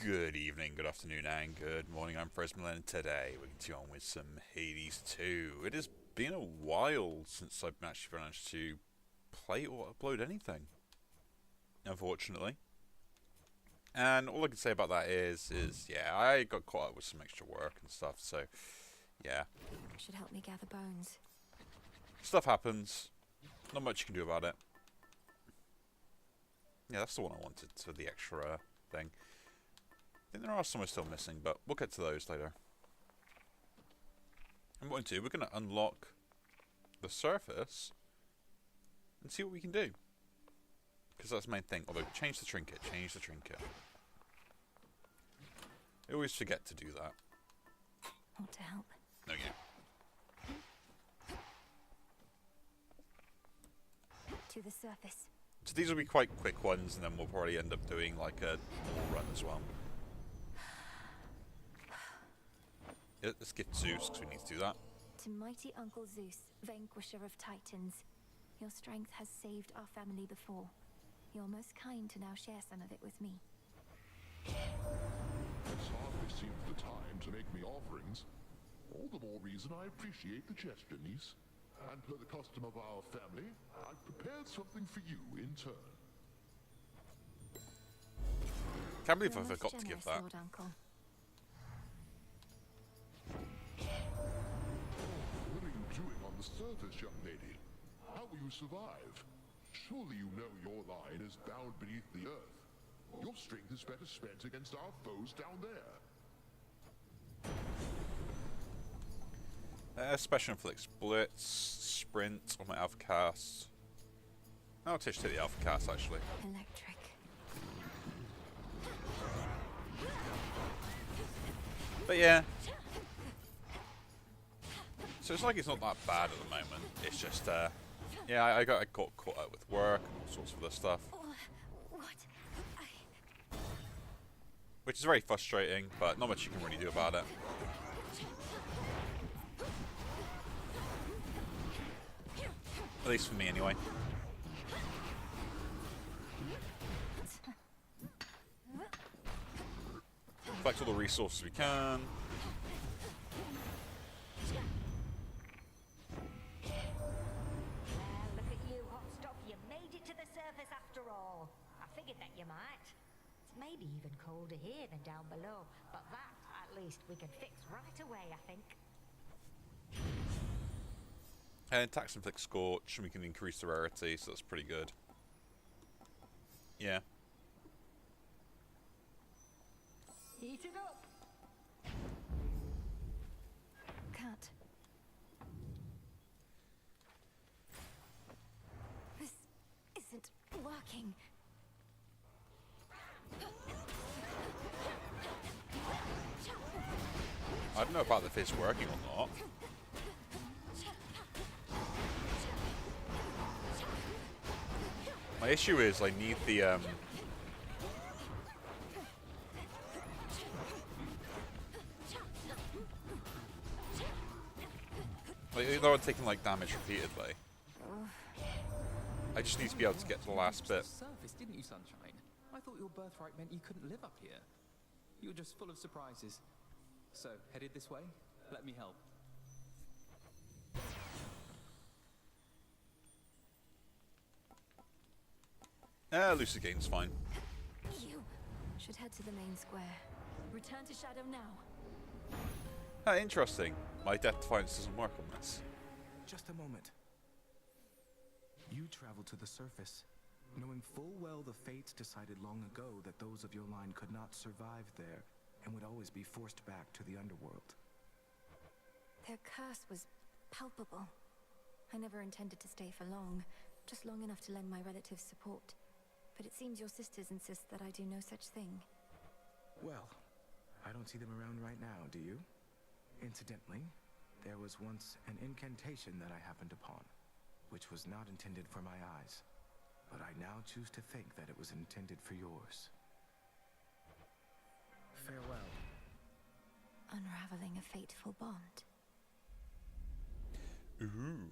Good evening, good afternoon, and good morning. I'm Fresman, and today we're going to on with some Hades 2. It has been a while since I've actually managed to play or upload anything, unfortunately. And all I can say about that is yeah, I got caught up with some extra work and stuff, so yeah. Should help me gather bones. Stuff happens. Not much you can do about it. Yeah, that's the one I wanted, so the extra thing. I think there are some still missing, but we'll get to those later. And what we're going to unlock the surface and see what we can do. Because that's the main thing. Although, change the trinket, change the trinket. I always forget to do that. Want to help? No, yeah. To the surface. So these will be quite quick ones, and then we'll probably end up doing like a normal run as well. Let's get Zeus, because we need to do that. To mighty Uncle Zeus, vanquisher of titans. Your strength has saved our family before. You're most kind to now share some of it with me. This hardly seems the time to make me offerings. All the more reason I appreciate the gesture, niece. And per the custom of our family, I've prepared something for you in turn. Can't believe I You're forgot most to give generous, that. Lord Uncle. What are you doing on the surface, young lady? How will you survive? Surely you know your line is bound beneath the earth. Your strength is better spent against our foes down there. Special inflicts blitz, sprint on my alpha cast. I'll take the alpha cast actually. Electric. But yeah. So it's like it's not that bad at the moment. It's just, yeah, I got caught up with work and all sorts of other stuff. What? Which is very frustrating, but not much you can really do about it. At least for me, anyway. Collect all the resources we can. Look at you, hot stuff. You made it to the surface after all. I figured that you might. It's maybe even colder here than down below, but that, at least, we can fix right away, I think. And tax inflict scorch, and we can increase the rarity, so that's pretty good. Yeah. Heat it up. Cut. This isn't working. I don't know about if it's working or not. My issue is I need the like, though I'm taking like damage repeatedly, I just need to be able to get to the last bit. Surface, didn't you, Sunshine? I thought your birthright meant you couldn't live up here. You were just full of surprises. So, headed this way? Let me help. Lucid Gain's fine. You should head to the main square. Return to Shadow now. Interesting. My Death Defiance doesn't work on this. Just a moment. You traveled to the surface, knowing full well the fates decided long ago that those of your line could not survive there and would always be forced back to the underworld. Their curse was palpable. I never intended to stay for long, just long enough to lend my relatives support. But it seems your sisters insist that I do no such thing. Well, I don't see them around right now, do you? Incidentally, there was once an incantation that I happened upon, which was not intended for my eyes, but I now choose to think that it was intended for yours. Farewell. Unraveling a fateful bond. Ooh.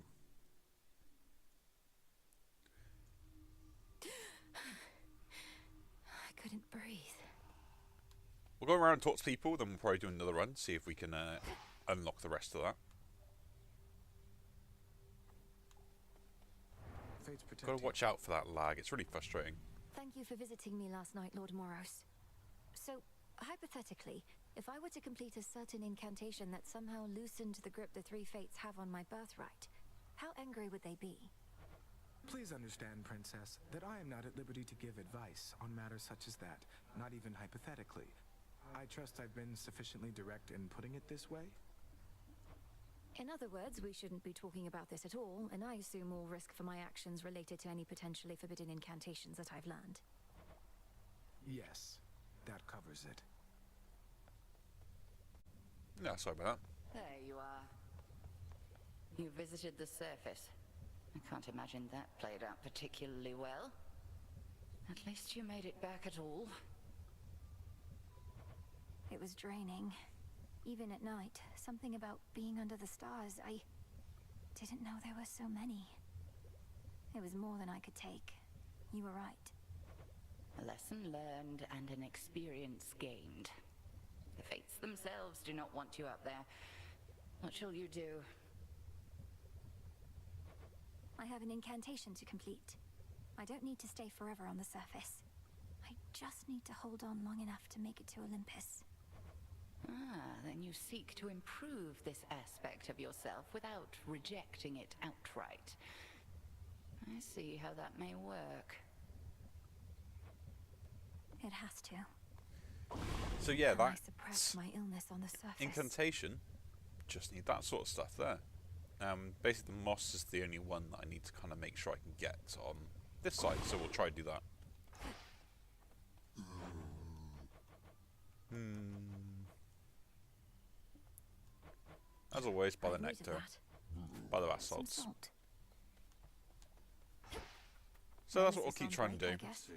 I couldn't breathe. We'll go around and talk to people, then we'll probably do another run, see if we can unlock the rest of that. Fate's protect Gotta you. watch out for that lag, it's really frustrating. Thank you for visiting me last night, Lord Moros. So, hypothetically, if I were to complete a certain incantation that somehow loosened the grip the three fates have on my birthright, how angry would they be? Please understand, Princess, that I am not at liberty to give advice on matters such as that, not even hypothetically. I trust I've been sufficiently direct in putting it this way? In other words, we shouldn't be talking about this at all, and I assume all risk for my actions related to any potentially forbidden incantations that I've learned. Yes, that covers it. Yeah, sorry about that. There you are. You visited the surface. I can't imagine that played out particularly well. At least you made it back at all. It was draining. Even at night, something about being under the stars, I didn't know there were so many. It was more than I could take. You were right. A lesson learned and an experience gained. The fates themselves do not want you up there. What shall you do? I have an incantation to complete. I don't need to stay forever on the surface. I just need to hold on long enough to make it to Olympus. Ah, then you seek to improve this aspect of yourself without rejecting it outright. I see how that may work. It has to. So yeah, How I that suppressed my illness on the surface. incantation, just need that sort of stuff there. Basically the moss is the only one that I need to kind of make sure I can get on this side, so we'll try to do that. As always, by the I've noted nectar, that. by the Some basalts. salt. So that's what we'll This keep is trying on to do. break, I guess. See,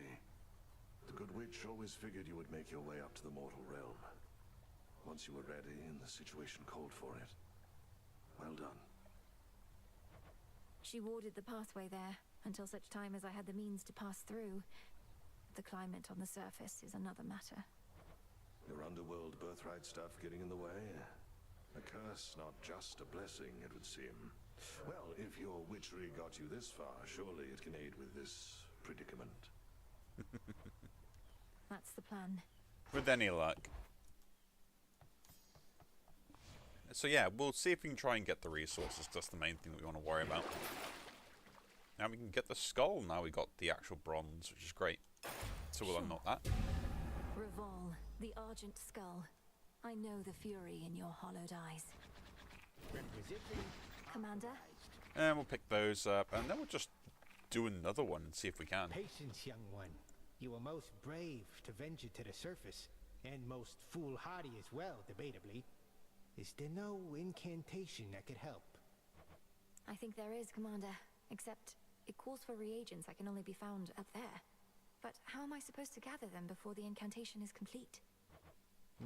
the good witch always figured you would make your way up to the mortal realm. Once you were ready and the situation called for it. Well done. She warded the pathway there until such time as I had the means to pass through. The climate on the surface is another matter. Your underworld birthright stuff getting in the way? A curse, not just a blessing, it would seem. Well, if your witchery got you this far, surely it can aid with this predicament. That's the plan. With any luck. So yeah, we'll see if we can try and get the resources. That's the main thing that we want to worry about. Now we can get the skull. Now we got the actual bronze, which is great. So we'll unlock that. Revol, the Argent Skull. I know the fury in your hollowed eyes. Commander? And we'll pick those up, and then we'll just do another one and see if we can. Patience, young one. You were most brave to venture to the surface, and most foolhardy as well, debatably. Is there no incantation that could help? I think there is, Commander. Except, it calls for reagents that can only be found up there. But how am I supposed to gather them before the incantation is complete?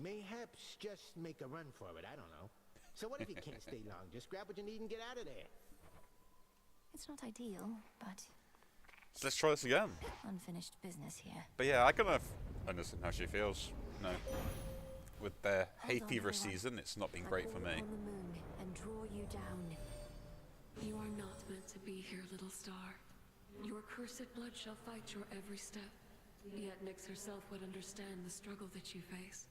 Mayhaps just make a run for it, I don't know. So what if you can't stay long? Just grab what you need and get out of there. It's not ideal, but So let's try this again. unfinished business here. But yeah, I kind of understand how she feels. No. With the hay Hold on, fever everyone. season, it's not been I great for call me. on the moon and draw you down. You are not meant to be here, little star. Your cursed blood shall fight your every step. Yet Nyx herself would understand the struggle that you face.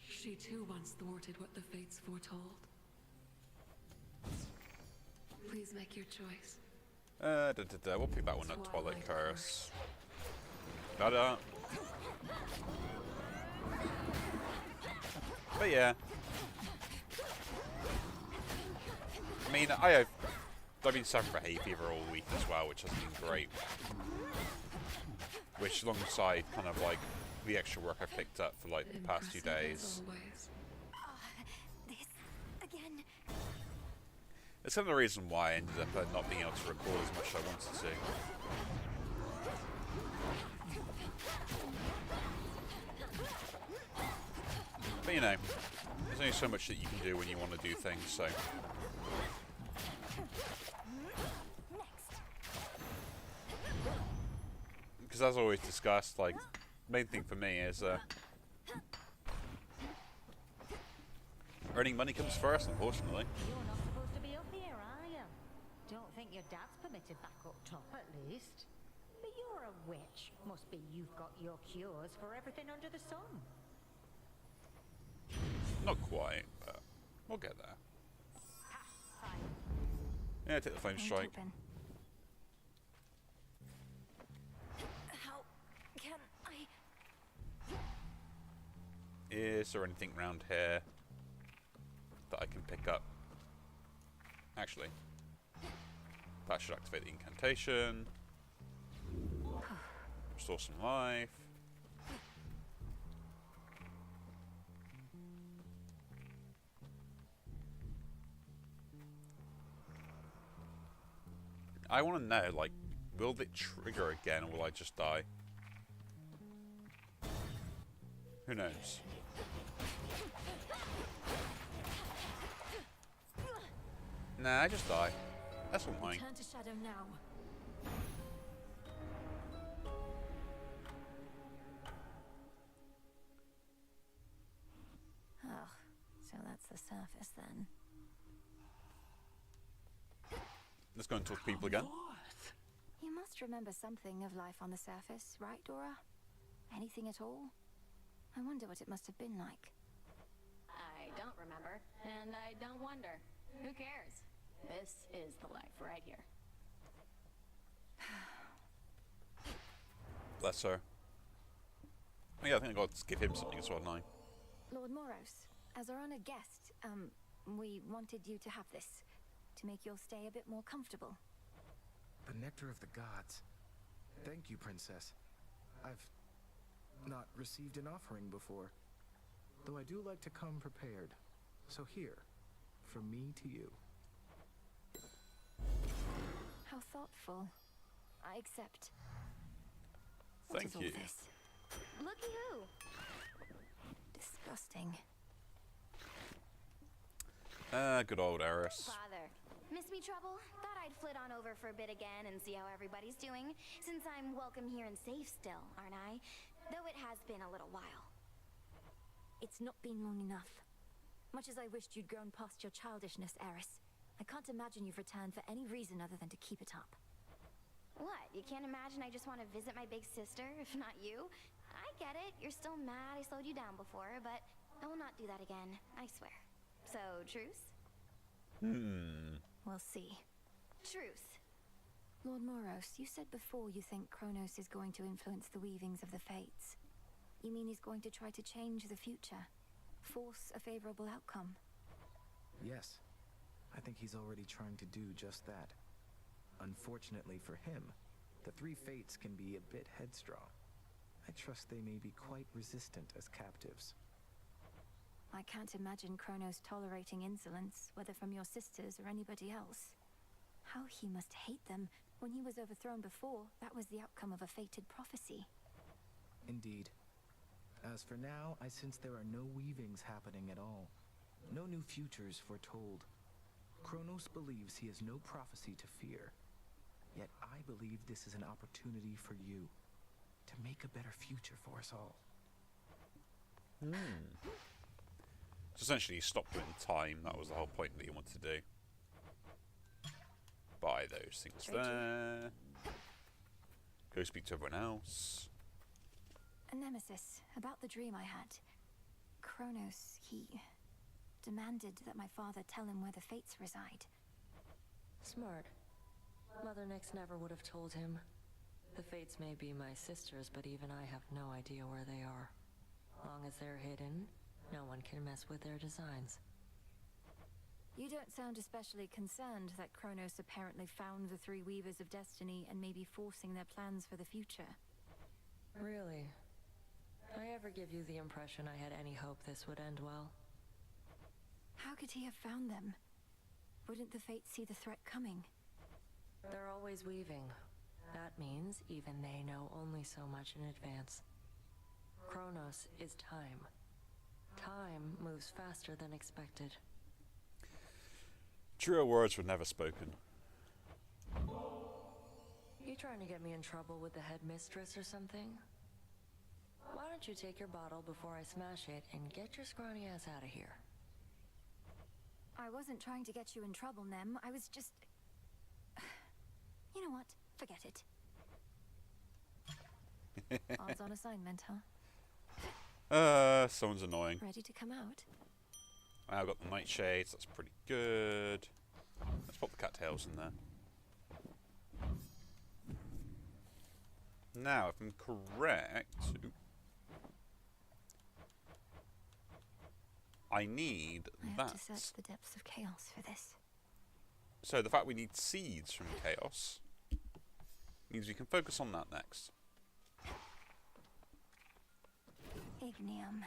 She too once thwarted what the fates foretold. Please make your choice. We'll pick that one up. Twilight Twilight Curse. Da-da. But yeah. I mean, I've been suffering for hay fever all week as well, which has been great. Which alongside kind of like the extra work I picked up for like the past few Impressive days. as always. This again. It's kind of the reason why I ended up not being able to record as much as I wanted to. But you know, there's only so much that you can do when you want to do things, so. Because as always discussed, like, main thing for me is Earning money comes first, unfortunately. You're not supposed to be up here, are you? Don't think your dad's permitted back up top, at least. But you're a witch. Must be you've got your cures for everything under the sun. Not quite, but we'll get there. Ha! Fine. Yeah, take the flame Won't strike. open. How can I? Is there anything around here that I can pick up? Actually, that should activate the incantation. Restore some life. I want to know, like, will it trigger again or will I just die? Who knows? Nah, I just die. That's all mine. Turn to shadow now. Oh, so that's the surface then. Let's go and talk to people again. You must remember something of life on the surface, right, Dora? Anything at all? I wonder what it must have been like. I don't remember, and I don't wonder. Who cares? This is the life right here. Bless her. Oh yeah, I think I got to give him something as well, didn't I? Lord Moros, as our honored guest, we wanted you to have this, to make your stay a bit more comfortable. The nectar of the gods. Thank you, Princess. I've not received an offering before, though I do like to come prepared. So here, from me to you. How thoughtful. I accept. What Thank is all you. this? Looky who! Disgusting. Good old Eris. Father, miss me trouble? Thought I'd flit on over for a bit again and see how everybody's doing, since I'm welcome here and safe still, aren't I? Though it has been a little while. It's not been long enough. Much as I wished you'd grown past your childishness, Eris, I can't imagine you've returned for any reason other than to keep it up. What, you can't imagine I just want to visit my big sister, if not you? I get it, you're still mad I slowed you down before, but I will not do that again, I swear. So, truce? We'll see. Truce. Lord Moros, you said before you think Kronos is going to influence the weavings of the fates. You mean he's going to try to change the future? Force a favorable outcome? Yes, I think he's already trying to do just that. Unfortunately for him, the three fates can be a bit headstrong. I trust they may be quite resistant as captives. I can't imagine Kronos tolerating insolence, whether from your sisters or anybody else. How he must hate them. When he was overthrown before, that was the outcome of a fated prophecy. Indeed. As for now, I sense there are no weavings happening at all. No new futures foretold. Kronos believes he has no prophecy to fear. Yet I believe this is an opportunity for you to make a better future for us all. So essentially, he stopped doing time. That was the whole point that he wanted to do. Buy those things there. Go speak to everyone else. A nemesis, about the dream I had. Kronos, he demanded that my father tell him where the fates reside. Smart. Mother Nyx never would have told him. The fates may be my sisters, but even I have no idea where they are. Long as they're hidden, no one can mess with their designs. You don't sound especially concerned that Kronos apparently found the three Weavers of Destiny and may be forcing their plans for the future. Really? I ever give you the impression I had any hope this would end well? How could he have found them? Wouldn't the fates see the threat coming? They're always weaving. That means even they know only so much in advance. Kronos is time. Time moves faster than expected. Truer words were never spoken. You trying to get me in trouble with the headmistress or something? Why don't you take your bottle before I smash it and get your scrawny ass out of here? I wasn't trying to get you in trouble, Nem. I was just... You know what? Forget it. Odds on assignment, huh? Someone's annoying. Ready to come out? I've got the nightshades, that's pretty good. Let's pop the cattails in there. Now, if I'm correct... I need I have to search the depths of chaos for this. So the fact we need seeds from chaos means we can focus on that next. Ignium.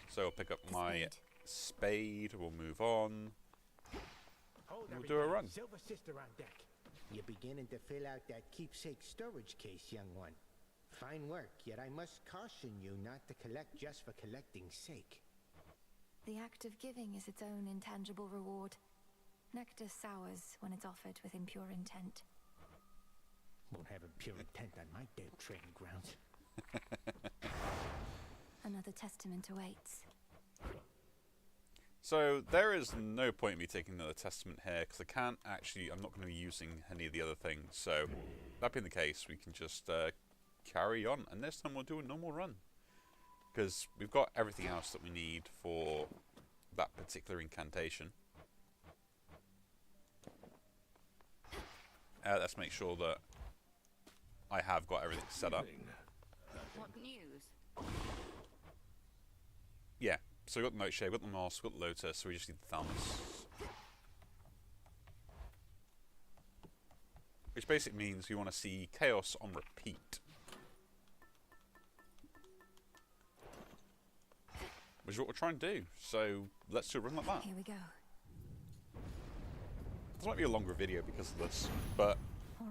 So I'll pick up my spade, we'll move on. We'll do a run. Silver Sister on deck. You're beginning to fill out that keepsake storage case, young one. Fine work, yet I must caution you not to collect just for collecting's sake. The act of giving is its own intangible reward. Nectar sours when it's offered with impure intent. Won't have impure intent on my damn training grounds. Another testament awaits. So there is no point in me taking another testament here, because I can't actually, I'm not going to be using any of the other things. So that being the case, we can just carry on, and this time we'll do a normal run. Because we've got everything else that we need for that particular incantation. Let's make sure that I have got everything set up. What news? Yeah, so we've got the nightshade, we've got the moss, we've got the lotus, so we just need the thumbs. Which basically means we want to see chaos on repeat. Which is what we're trying to do, so let's do a run like that. Here we go. This might be a longer video because of this, but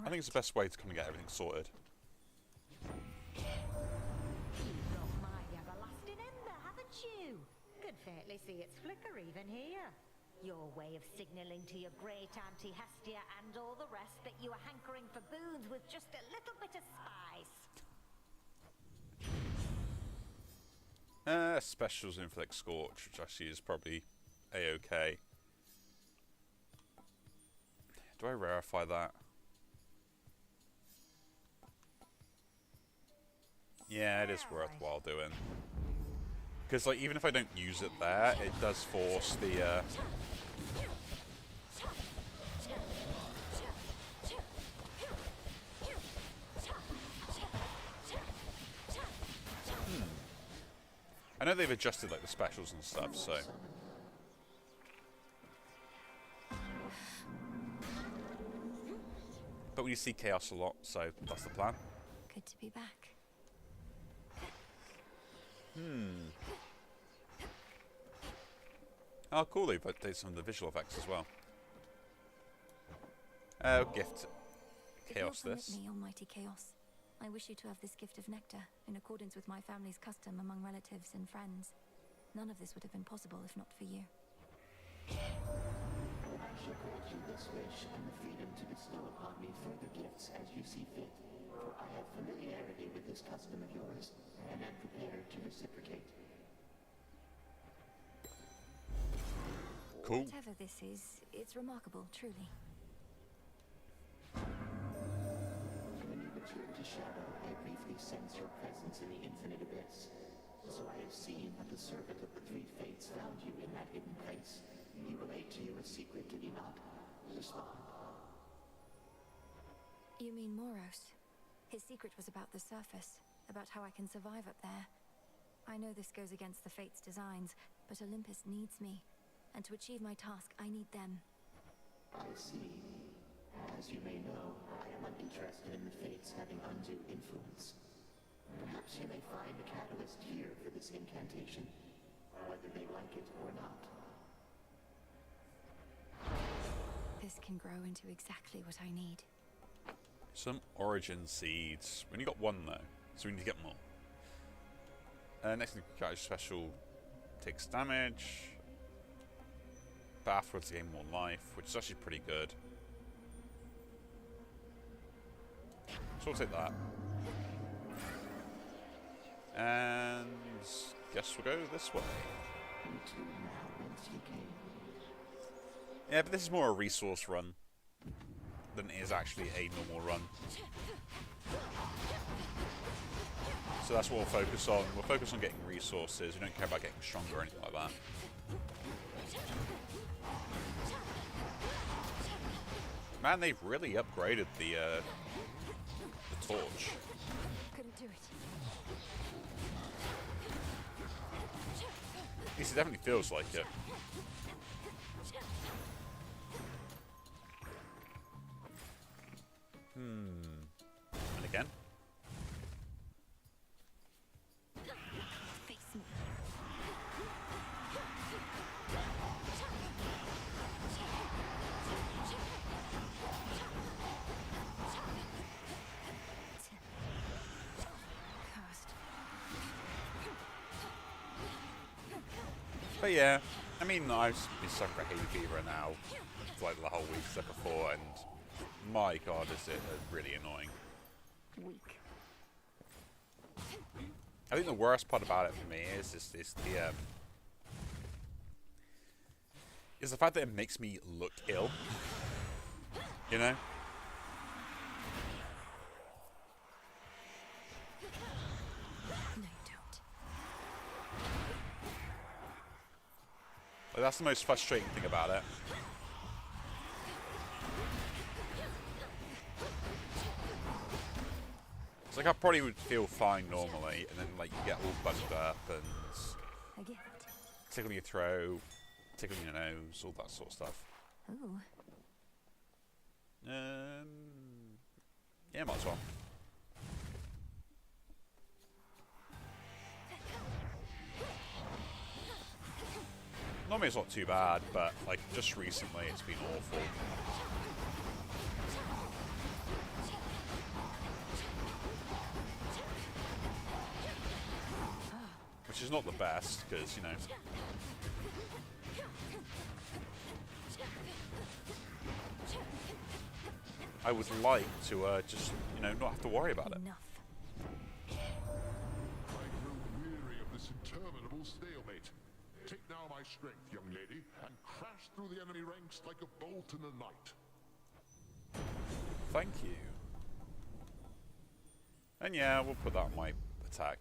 I think it's the best way to kind of get everything sorted. You've got my everlasting ember, haven't you? Could fairly see its flicker even here. Your way of signalling to your great auntie Hestia and all the rest that you are hankering for boons with just a little bit of spice. Specials Inflict Scorch, which actually is probably a-okay. Do I rarefy that? Yeah, it is worthwhile doing. Because like, even if I don't use it there, it does force the... I know they've adjusted like the specials and stuff, so... But we see chaos a lot, so that's the plan. Good to be back. Oh, cool, they've updated some of the visual effects as well. Oh, gift. Chaos this. Me, almighty chaos. I wish you to have this gift of nectar, in accordance with my family's custom among relatives and friends. None of this would have been possible if not for you. I shall grant you this wish and the freedom to bestow upon me further gifts as you see fit, for I have familiarity with this custom of yours, and am prepared to reciprocate. Cool. Whatever this is, it's remarkable, truly. When you return to Shadow, I briefly sense your presence in the infinite abyss. So I have seen that the servant of the three fates found you in that hidden place. He relayed to you a secret, did he not? Respond. You mean Moros? His secret was about the surface, about how I can survive up there. I know this goes against the fate's designs, but Olympus needs me. And to achieve my task, I need them. I see. As you may know, I am uninterested in the fates having undue influence. Perhaps you may find a catalyst here for this incantation, whether they like it or not. This can grow into exactly what I need. Some origin seeds. We only got one though, so we need to get more. Next thing we got is special takes damage, but afterwards gain more life, which is actually pretty good. So we'll take that. And guess we'll go this way. You two now whence you came. Yeah, but this is more a resource run than it is actually a normal run. So that's what we'll focus on. We'll focus on getting resources. We don't care about getting stronger or anything like that. Man, they've really upgraded the torch. Couldn't do it. At least it definitely feels like it. And again. Face me. But yeah, I mean, I've been stuck for hay fever now for like the whole week stuff before, and my god, is it really annoying. Weak. I think the worst part about it for me is the fact that it makes me look ill. You know? No, you don't. Like, that's the most frustrating thing about it. It's like I probably would feel fine normally, and then like you get all bunged up and A gift. tickling your throat, tickling your nose, all that sort of stuff. Ooh. Yeah, might as well. Normally it's not too bad, but like just recently it's been awful. Which is not the best, because, you know... I would like to just, you know, not have to worry about it. Enough. I grow weary of this interminable stalemate. Take now my strength, young lady, and crash through the enemy ranks like a bolt in the night. Thank you. And yeah, we'll put that on my attack.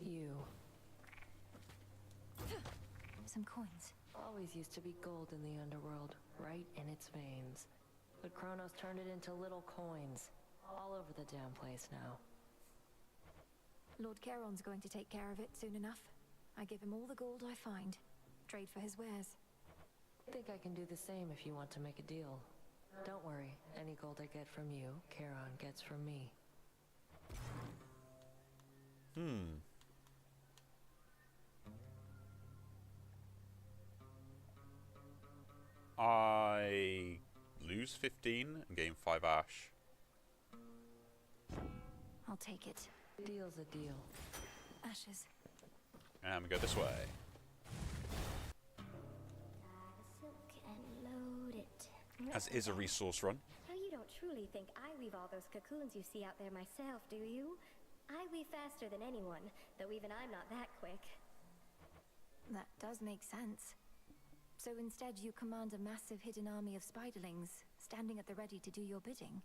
You. Some coins. Always used to be gold in the underworld, right in its veins. But Kronos turned it into little coins. All over the damn place now. Lord Charon's going to take care of it soon enough. I give him all the gold I find. Trade for his wares. Think I can do the same if you want to make a deal. Don't worry, any gold I get from you, Charon gets from me. I lose 15 and gain 5 ash. I'll take it. Deal's a deal. Ashes. And we go this way. As is a resource run. So you don't truly think I weave all those cocoons you see out there myself, do you? I weave faster than anyone, though even I'm not that quick. That does make sense. So instead you command a massive hidden army of spiderlings, standing at the ready to do your bidding.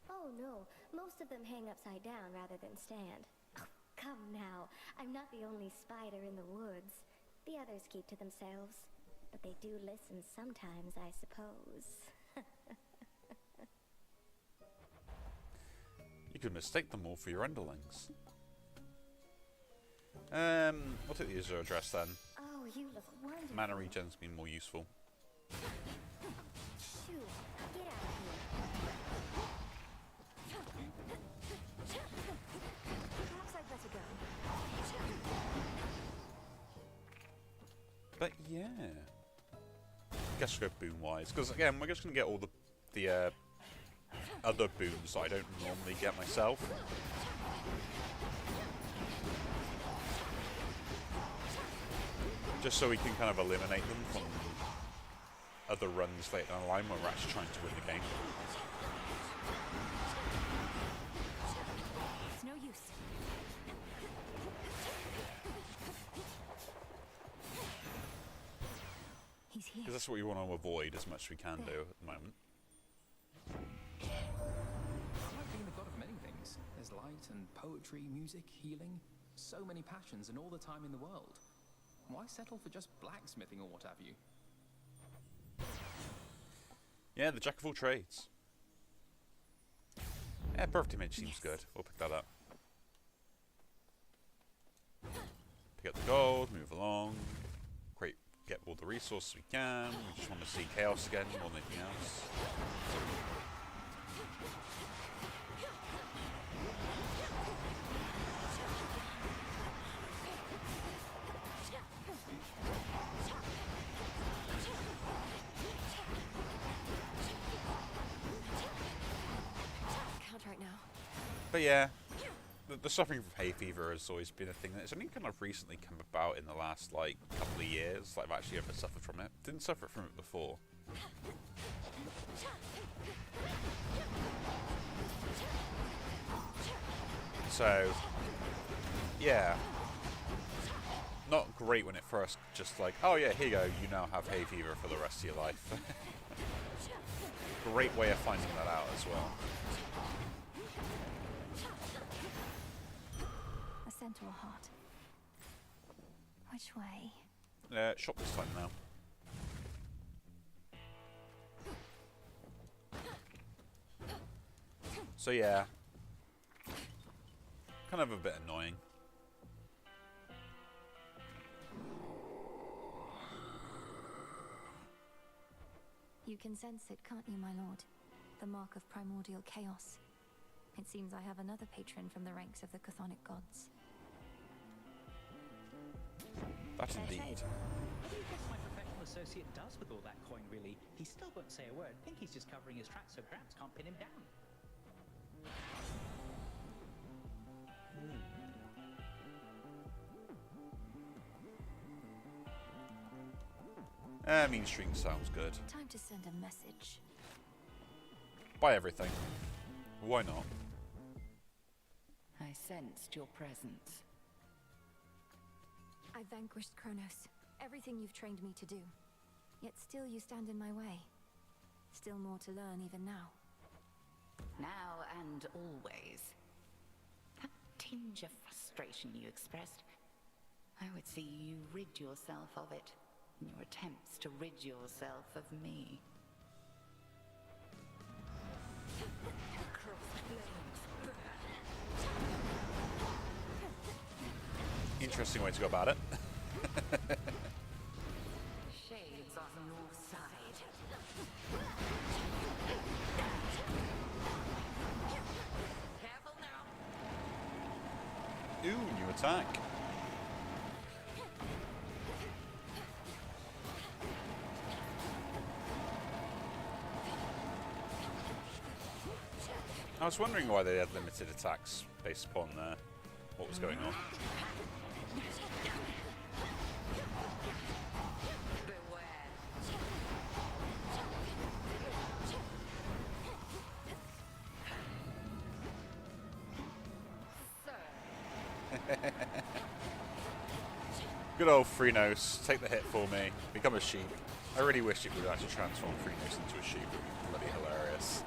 Oh no, most of them hang upside down rather than stand. Oh, come now, I'm not the only spider in the woods. The others keep to themselves. But they do listen sometimes, I suppose. You could mistake them all for your underlings. We'll take the user address then. Oh, you look wonderful. Mana regen's been more useful. Shoo, get out of here. Perhaps I'd better go. But yeah. Guess we'll go boon wise, because again we're just gonna get all the other boons that I don't normally get myself. Just so we can kind of eliminate them from other runs later down the line when we're actually trying to win the game. It's no use. that's what we want to avoid as much as we can do at the moment. I like being the god of many things. There's light and poetry, music, healing. So many passions and all the time in the world. Why settle for just blacksmithing or what have you? Yeah, the jack of all trades. Yeah, perfect image seems good. We'll pick that up. Pick up the gold, move along. Great, get all the resources we can. We just want to see chaos again more than anything else. Right now. But yeah, the suffering from hay fever has always been a thing that's only kind of recently come about in the last like couple of years. Like I've actually ever suffered from it. Didn't suffer from it before. So yeah, not great when it first just like, oh yeah, here you go, you now have hay fever for the rest of your life. Great way of finding that out as well. A centaur heart. Which way? Shop this time now. So yeah, kind of a bit annoying. You can sense it, can't you, my lord? The mark of primordial chaos. It seems I have another patron from the ranks of the chthonic gods. That's indeed. What do you think my professional associate does with all that coin, really? He still won't say a word. Think he's just covering his tracks so Gramps can't pin him down. Mean string sounds good. Time to send a message. Buy everything. Why not? I sensed your presence. I vanquished Kronos. Everything you've trained me to do. Yet still you stand in my way. Still more to learn even now. Now and always. That tinge of frustration you expressed, I would see you rid yourself of it in your attempts to rid yourself of me. Interesting way to go about it. Shades on your side. Careful now. Ooh, new attack. I was wondering why they had limited attacks based upon what was going on. Good old Freenos, take the hit for me, become a sheep. I really wish it would actually transform Freenos into a sheep, it would be bloody hilarious.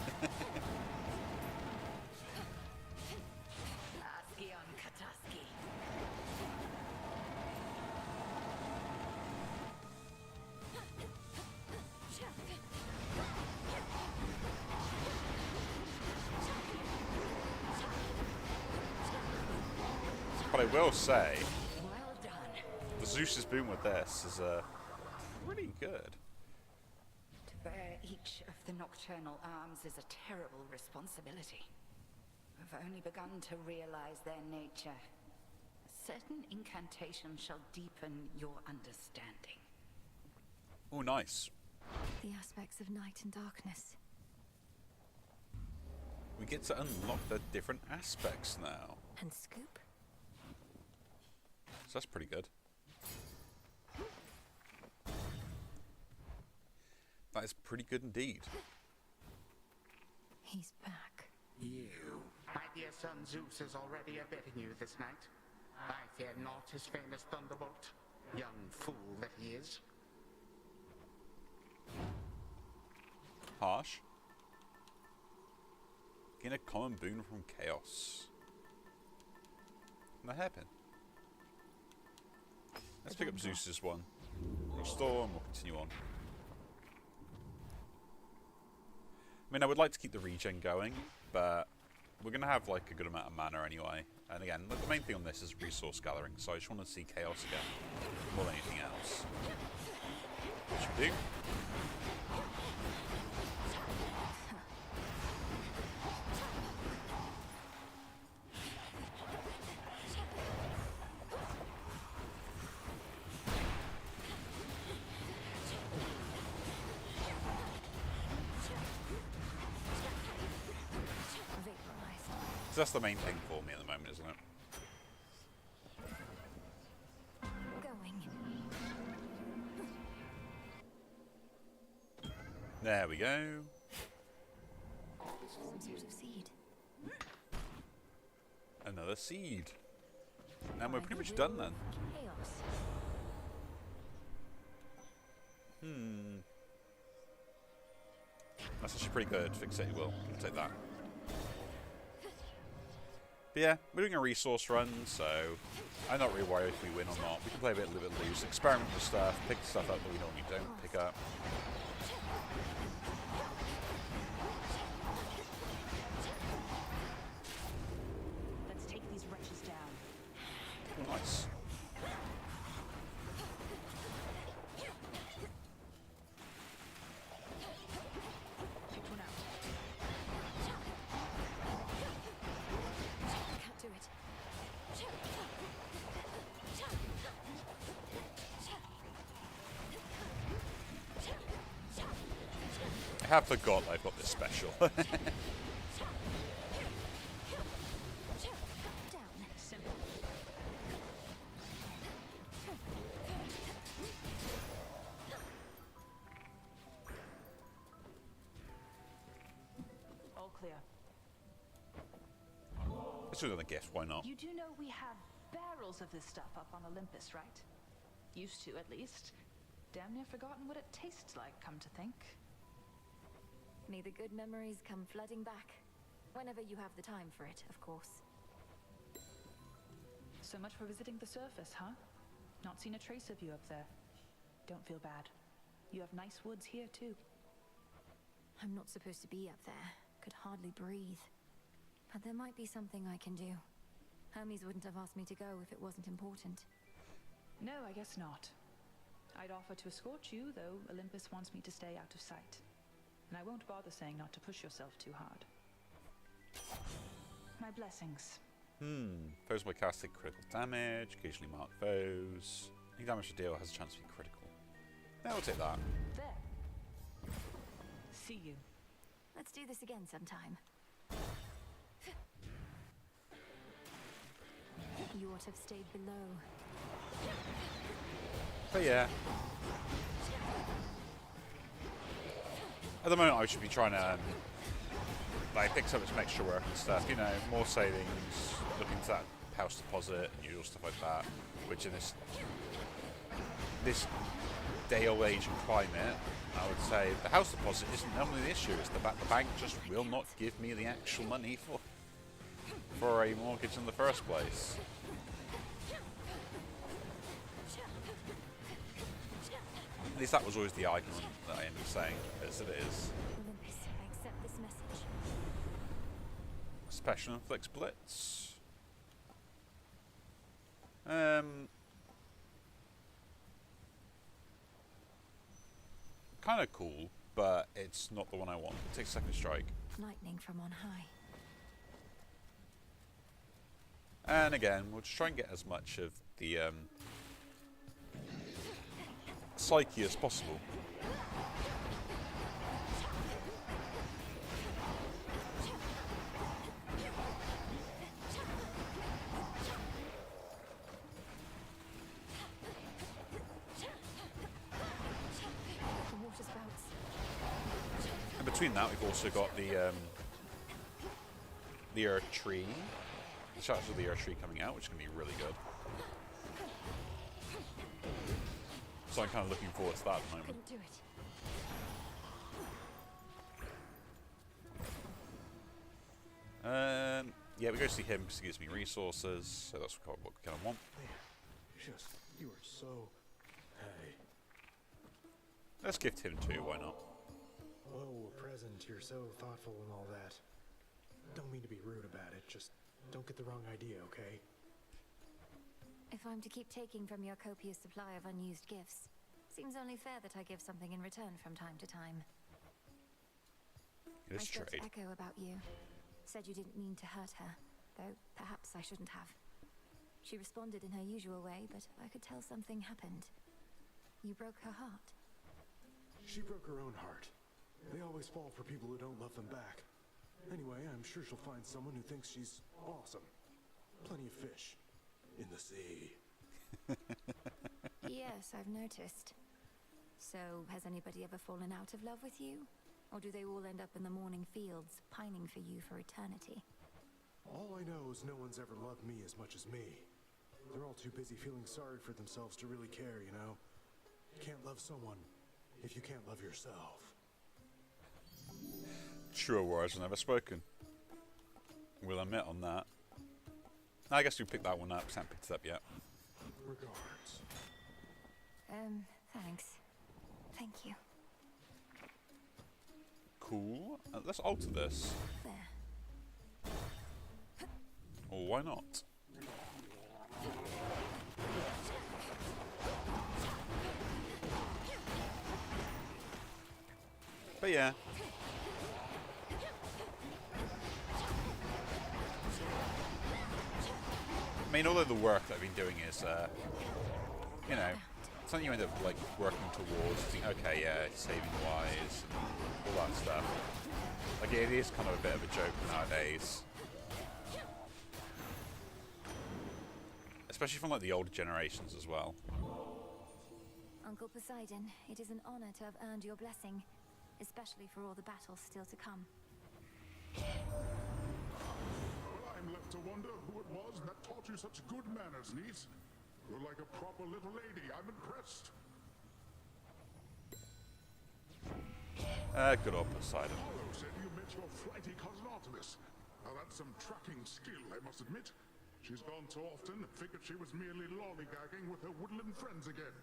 But I will say, the Zeus's boom with this is pretty good. To bear each of the nocturnal arms is a terrible responsibility. I've only begun to realize their nature. A certain incantation shall deepen your understanding. Oh, nice. The aspects of night and darkness. We get to unlock the different aspects now. And Scoop? So that's pretty good. That is pretty good indeed. He's back. You, my dear son Zeus, is already abetting you this night. I fear not his famous thunderbolt, young fool that he is. Harsh. Gain a common boon from chaos. And a hairpin. Let's pick up Zeus's one. Restore and we'll continue on. I mean, I would like to keep the regen going, but we're going to have like a good amount of mana anyway. And again, the main thing on this is resource gathering, so I just want to see chaos again more than anything else. Which we do. So that's the main thing for me at the moment, isn't it? There we go. Some sort of seed. Another seed. And we're pretty much done then. That's actually pretty good. Fixate will. I'll take that. But yeah, we're doing a resource run, so I'm not really worried if we win or not. We can play a little bit loose, experiment with stuff, pick stuff up that we normally don't pick up. Let's take these wretches down. Oh, nice. I have forgot I've got this special. All clear. Let's do another gift, why not? You do know we have barrels of this stuff up on Olympus, right? Used to, at least. Damn near forgotten what it tastes like, come to think. May the good memories come flooding back. Whenever you have the time for it, of course. So much for visiting the surface, huh? Not seen a trace of you up there. Don't feel bad. You have nice woods here, too. I'm not supposed to be up there. Could hardly breathe. But there might be something I can do. Hermes wouldn't have asked me to go if it wasn't important. No, I guess not. I'd offer to escort you, though Olympus wants me to stay out of sight. And I won't bother saying not to push yourself too hard. My blessings. Foes will cast critical damage, occasionally mark foes. Any damage to deal has a chance to be critical. Yeah, we'll take that. There. See you. Let's do this again sometime. You ought to have stayed below. But yeah. At the moment I should be trying to like pick up some extra work and stuff, you know, more savings, look into that house deposit and usual stuff like that, which in this day or age and climate, I would say the house deposit isn't normally the issue, it's the bank just will not give me the actual money for a mortgage in the first place. At least that was always the argument that I ended up saying, as it is. Olympus, I accept this message. Special inflicts blitz. Kind of cool, but it's not the one I want. It takes second strike. Lightning from on high. And again, we'll just try and get as much of the psyche as possible. And between that, we've also got the Earth Tree. The shots of the Earth Tree coming out, which is going to be really good. So I'm kind of looking forward to that at the moment. Couldn't do it. Yeah, we go see him because he gives me resources, so that's what we kind of want. You are so... Hey. Let's gift him too, why not? Whoa, a present, you're so thoughtful and all that. Don't mean to be rude about it, just don't get the wrong idea, okay? If I'm to keep taking from your copious supply of unused gifts, seems only fair that I give something in return from time to time. It is I spoke to trade. Echo about you. Said you didn't mean to hurt her, though perhaps I shouldn't have. She responded in her usual way, but I could tell something happened. You broke her heart. She broke her own heart. They always fall for people who don't love them back. Anyway, I'm sure she'll find someone who thinks she's awesome. Plenty of fish in the sea. Yes, I've noticed. So, has anybody ever fallen out of love with you? Or do they all end up in the morning fields, pining for you for eternity? All I know is no one's ever loved me as much as me. They're all too busy feeling sorry for themselves to really care, you know? You can't love someone if you can't love yourself. Truer words are never spoken. We'll admit on that. I guess we picked that one up. Haven't picked it up yet. Regards. Thanks. Thank you. Cool. Let's alter this. There. Or why not? But yeah. I mean, although the work that I've been doing is, you know, something you end up like working towards. Think, okay, yeah, saving wise, and all that stuff. Like it is kind of a bit of a joke nowadays, especially from like the older generations as well. Uncle Poseidon, it is an honor to have earned your blessing, especially for all the battles still to come. Well, I'm left to wonder who it was that taught you such good manners, niece. You're like a proper little lady. I'm impressed. Good old Poseidon. Apollo said you met your flighty cousin Artemis. Now that's some tracking skill, I must admit. She's gone so often, figured she was merely lollygagging with her woodland friends again.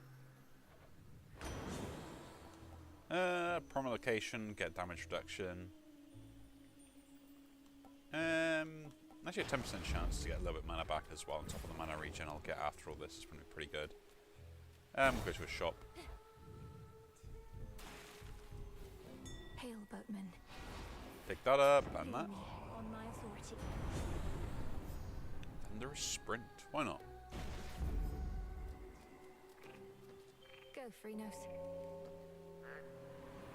Promo location, get damage reduction. Actually a 10% chance to get a little bit of mana back as well on top of the mana regen I'll get after all this. It's going to be pretty good. We'll go to a shop. Hail, boatman. Pick that up and that. On my authority. And there is sprint. Why not? Go, Freenos.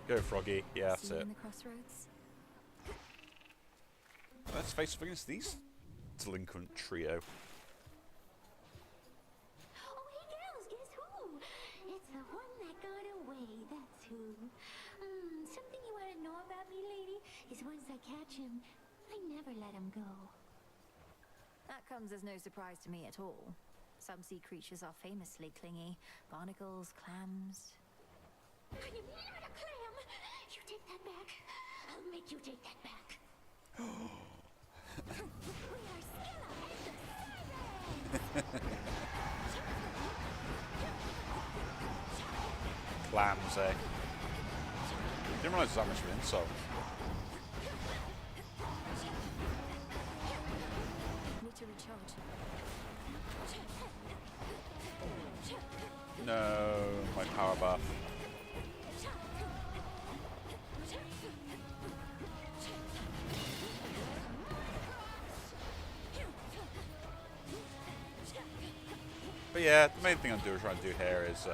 Go, Froggy. Yeah, that's See you it. in the crossroads. Let's face off against these delinquent trio. Oh, hey girls, guess who? It's the one that got away, that's who. Something you want to know about me, lady, is once I catch him, I never let him go. That comes as no surprise to me at all. Some sea creatures are famously clingy. Barnacles, clams. I'm not a clam! You take that back. I'll make you take that back. We are Skilla and the Clams, eh? Didn't realise that much of an insult. Need to recharge. No, my power buff. But yeah, the main thing I'm trying to do here is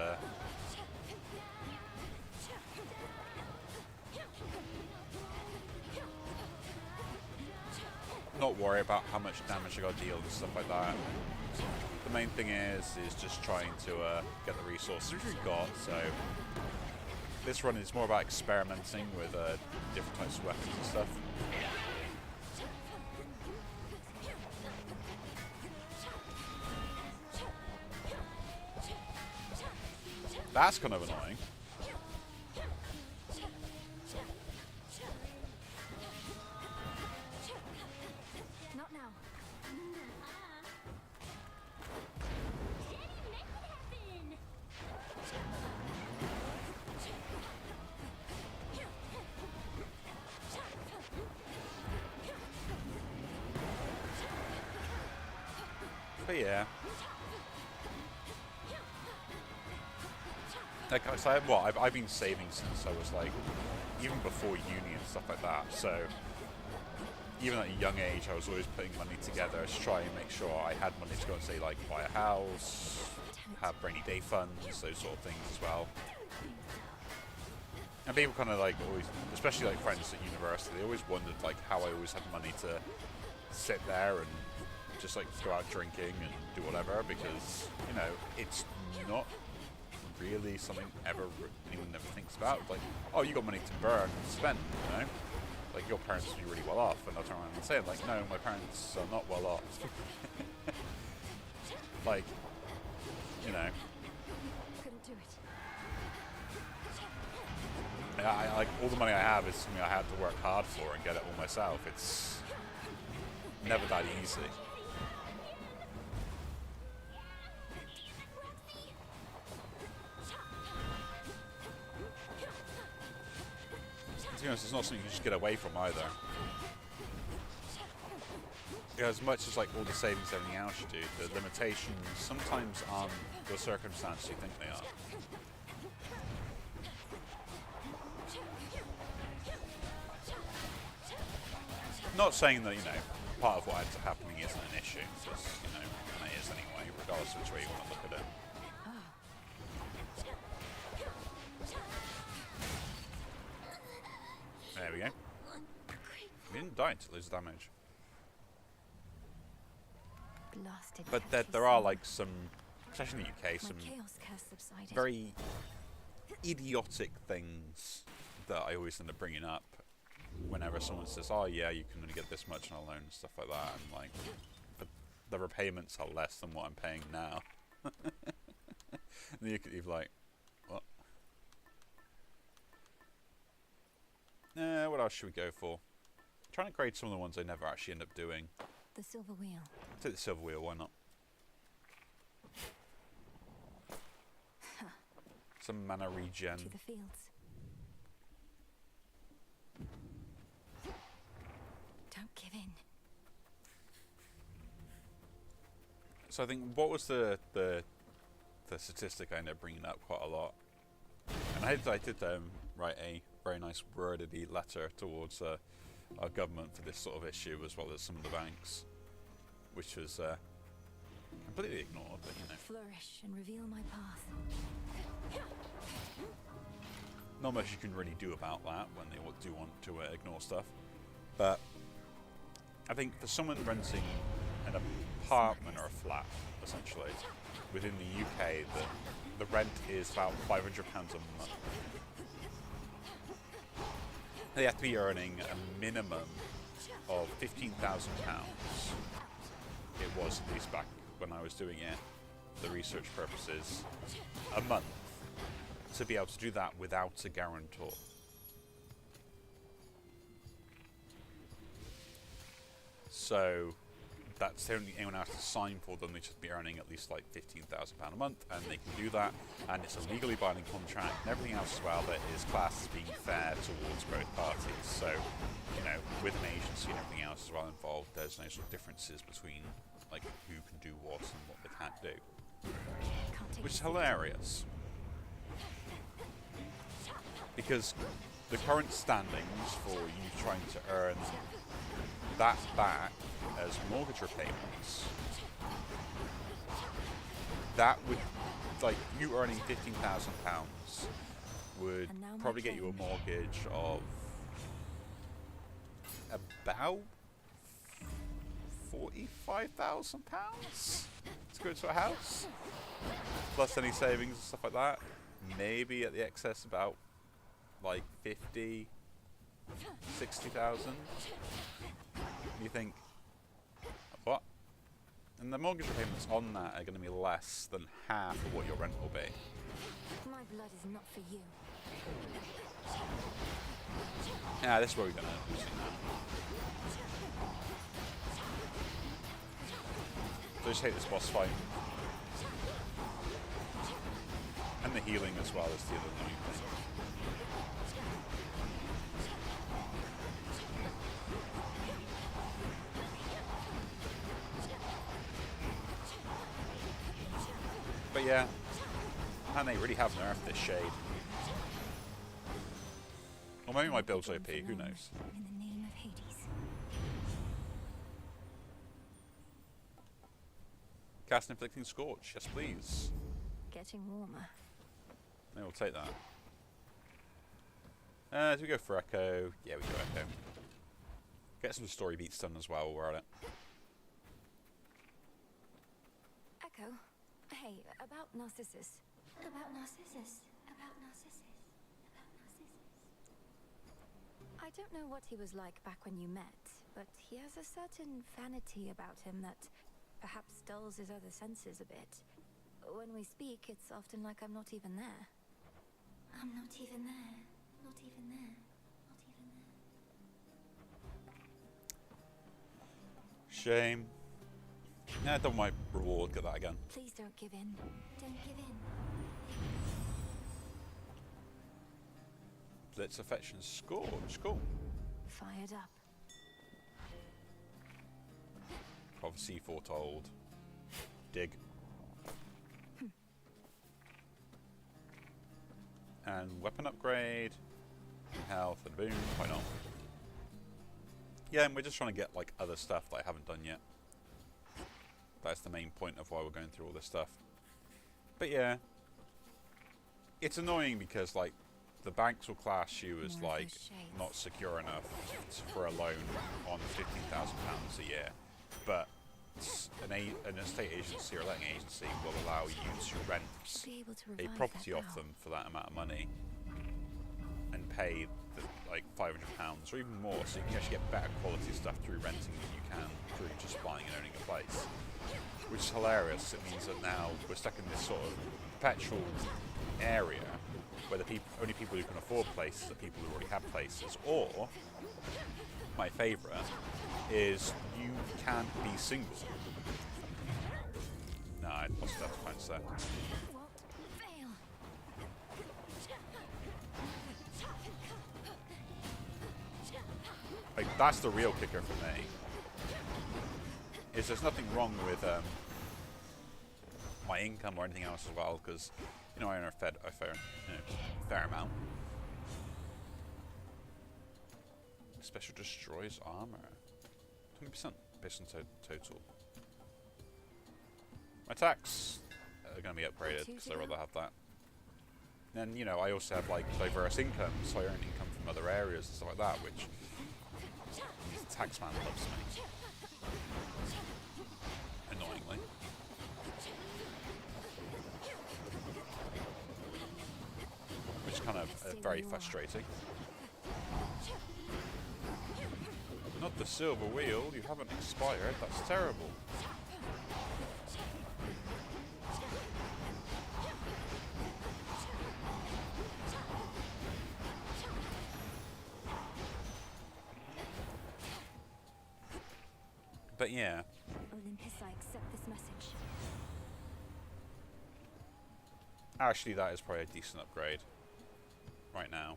not worry about how much damage I got to deal and stuff like that. The main thing is just trying to get the resources which we've got. So this run is more about experimenting with different types of weapons and stuff. That's kind of annoying. But yeah. Like, so I've been saving since I was like, even before uni and stuff like that. So even at a young age, I was always putting money together to try and make sure I had money to go and say like buy a house, have rainy day funds, those sort of things as well. And people kind of like always, especially like friends at university, they always wondered like how I always had money to sit there and just like go out drinking and do whatever, because you know it's not really something anyone ever thinks about. Like, oh, you got money to burn and spend, you know? Like, your parents will be really well off, and I'll turn around and say, like, no, my parents are not well off. Like, you know. Couldn't do it. I like, all the money I have is something I had to work hard for and get it all myself. It's never that easy. To be honest, it's not something you can just get away from either. As much as like all the savings, everything else you do, the limitations sometimes aren't the circumstance you think they are. Not saying that, you know, part of what ends up happening isn't an issue, because, you know, and it is anyway, regardless of which way you want to look at it. There we go. We didn't die until lose damage. Blasted But there are like some, especially in the UK, some very idiotic things that I always end up bringing up whenever someone says, oh yeah, you can only get this much on a loan and stuff like that, and like, but the repayments are less than what I'm paying now. And you're like, what? What else should we go for? I'm trying to grade some of the ones I never actually end up doing. The silver wheel. Take the silver wheel, why not? Some mana regen. To the fields. Don't give in. So I think, what was the statistic I ended up bringing up quite a lot? And I did write a very nice worded letter towards our government for this sort of issue, as well as some of the banks, which was completely ignored, but you know. Flourish and reveal my path. Not much you can really do about that when they do want to ignore stuff. But I think for someone renting an apartment or a flat, essentially, within the UK, the rent is about £500 a month. They have to be earning a minimum of £15,000. It was, at least back when I was doing it, for research purposes, a month, to be able to do that without a guarantor. So that's the only anyone has to sign for them. They should be earning at least like £15,000 a month, and they can do that. And it's a legally binding contract, and everything else as well that is classed as being fair towards both parties. So, you know, with an agency and everything else as well involved, there's no sort of differences between like who can do what and what they can't do, which is hilarious. Because the current standings for you trying to earn that back as mortgage repayments, that would, like, you earning £15,000 would probably get you a mortgage of about £45,000 to go to a house, plus any savings and stuff like that. Maybe at the excess about like 50, 60,000. You think, what? And the mortgage repayments on that are going to be less than half of what your rent will be. My blood is not for you. Yeah, this is where we're going to lose now. So just hate this boss fight. And the healing as well as the other annoying thing. yeah. And they really have nerfed this shade. Or maybe my build's OP, who knows? In the name of Hades. Cast Inflicting Scorch, yes please. Getting warmer. Maybe we'll take that. Do we go for Echo? Yeah, we go Echo. Get some story beats done as well while we're at it. Echo, hey, about Narcissus. About Narcissus. About Narcissus. About Narcissus. I don't know what he was like back when you met, but he has a certain vanity about him that perhaps dulls his other senses a bit. When we speak, it's often like I'm not even there. I'm not even there. Not even there. Not even there. Shame. Nah, double my reward, get that again. Please don't give in. Don't give in. Blitz Affection Scorch, cool. Fired up. Prophecy Foretold. Dig. And weapon upgrade. Health and boom, why not? Yeah, and we're just trying to get like other stuff that I haven't done yet. That's the main point of why we're going through all this stuff. But yeah, it's annoying because like the banks will class you as like not secure enough for a loan on £15,000 a year, but an estate agency or letting agency will allow you to rent a property off them for that amount of money and pay like £500 or even more, so you can actually get better quality stuff through renting than you can through just buying and owning a place, which is hilarious. It means that now we're stuck in this sort of perpetual area where the only people who can afford places are people who already have places, or my favourite is you can't be single. No, I lost that points there. Like, that's the real kicker for me. Is there's nothing wrong with my income or anything else as well, because you know I earn a fair amount. Special destroys armor. 20% based on total. My attacks are going to be upgraded because I'd rather have that. And you know, I also have like diverse income, so I earn income from other areas and stuff like that, which the taxman loves me. Annoyingly. Which is kind of very frustrating. Not the silver wheel, you haven't expired, that's terrible. But yeah. Olympus, I accept this message. Actually, that is probably a decent upgrade right now.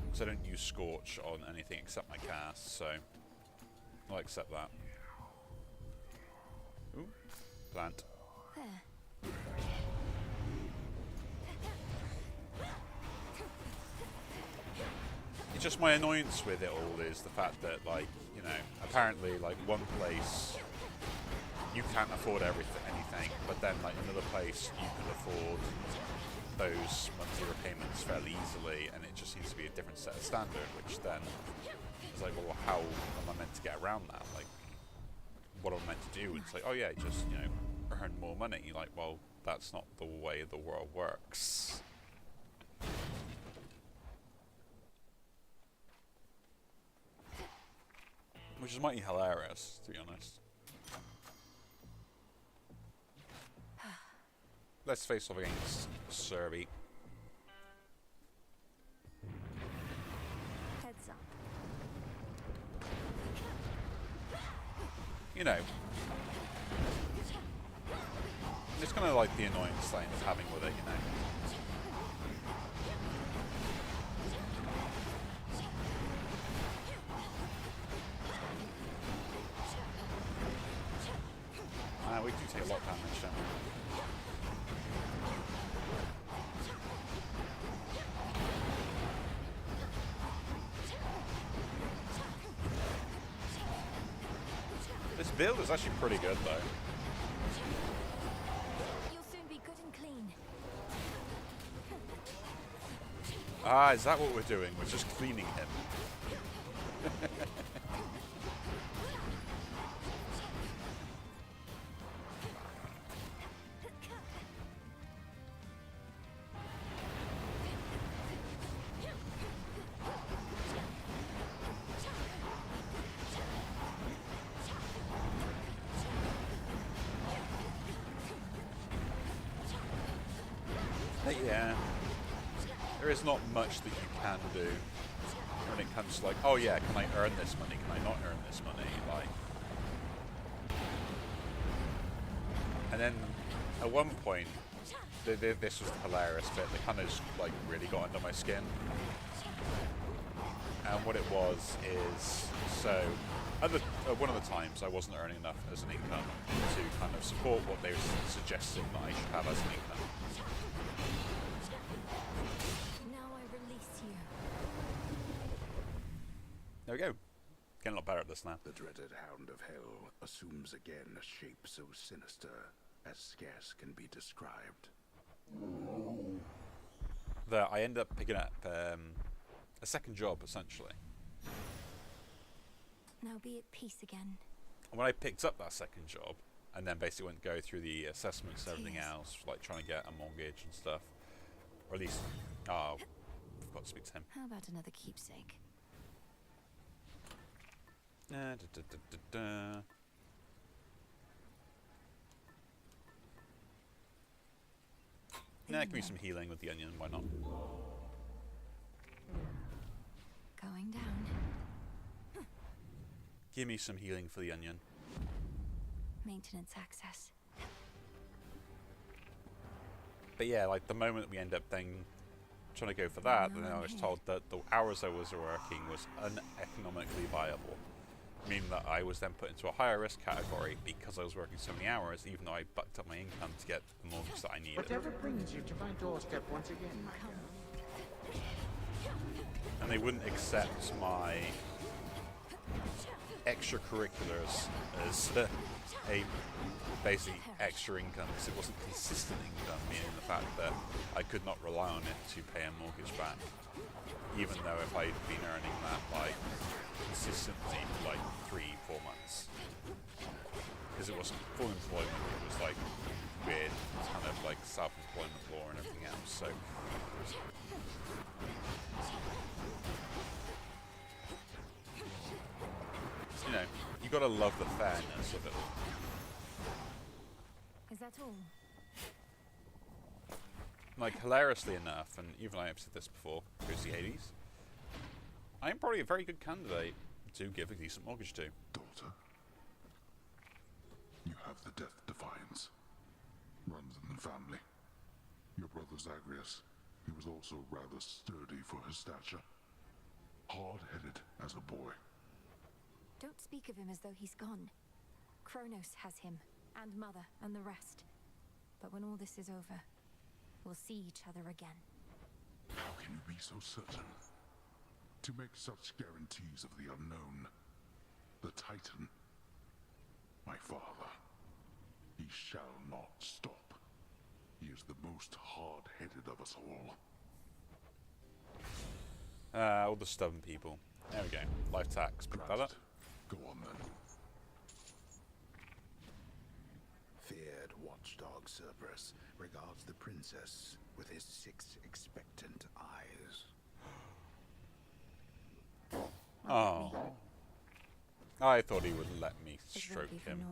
Because I don't use Scorch on anything except my cast, so I'll accept that. Ooh, plant. There. It's just my annoyance with it all is the fact that, like, you know, apparently, like, one place you can't afford anything, but then, like, another place you can afford those monthly repayments fairly easily, and it just seems to be a different set of standard, which then is like, well, how am I meant to get around that? Like, what am I meant to do? And it's like, oh yeah, just, you know, earn more money. You're like, well, that's not the way the world works. Which is mighty hilarious, to be honest. Let's face off against Serby. Heads up. You know, it's kind of like the annoyance thing of having with it, you know. We do take a lot of damage, don't we? This build is actually pretty good, though. You'll soon be good and clean. Ah, is that what we're doing? We're just cleaning him. But yeah, there is not much that you can do when it comes to like, oh yeah, can I earn this money? Can I not earn this money? Like, and then at one point, this was the hilarious bit. They kind of just, like really got under my skin. And what it was is, so at one of the times I wasn't earning enough as an income to kind of support what they were suggesting that I should have as an income. Now I release you. There we go. Getting a lot better at this now. The dreaded Hound of Hell assumes again a shape so sinister as scarce can be described. That I end up picking up a second job, essentially. Now be at peace again. When I picked up that second job, and then basically went to go through the assessments and everything else, like trying to get a mortgage and stuff, or at least, oh, I've got to speak to him. How about another keepsake? Nah, give me some healing with the onion, why not? Going down. Give me some healing for the onion. Maintenance access. But yeah, like the moment we end up then trying to go for that, then I was told that the hours I was working was uneconomically viable. Meaning that I was then put into a higher risk category because I was working so many hours, even though I bucked up my income to get the mortgage that I needed. Whatever brings you to my doorstep once again, my girl. And they wouldn't accept my extracurriculars as a basic extra income because it wasn't consistent income, meaning the fact that I could not rely on it to pay a mortgage back, even though if I'd been earning that like consistently for like 3-4 months, because it wasn't full employment, it was like weird kind of like self-employment law and everything else. So you know, you gotta love the fairness of it all. Is that all? Like, hilariously enough, and even I have said this before, goes the Hades, I am probably a very good candidate to give a decent mortgage to. Daughter, you have the death defiance. Runs in the family. Your brother Zagreus, he was also rather sturdy for his stature. Hard-headed as a boy. Don't speak of him as though he's gone. Kronos has him, and Mother, and the rest. But when all this is over, we'll see each other again. How can you be so certain? To make such guarantees of the unknown. The Titan. My father. He shall not stop. He is the most hard-headed of us all. All the stubborn people. There we go. Life tax. Pick that up. Go on then. Feared watchdog Cerberus regards the princess with his 6 expectant eyes. Oh. I thought he would let me stroke him.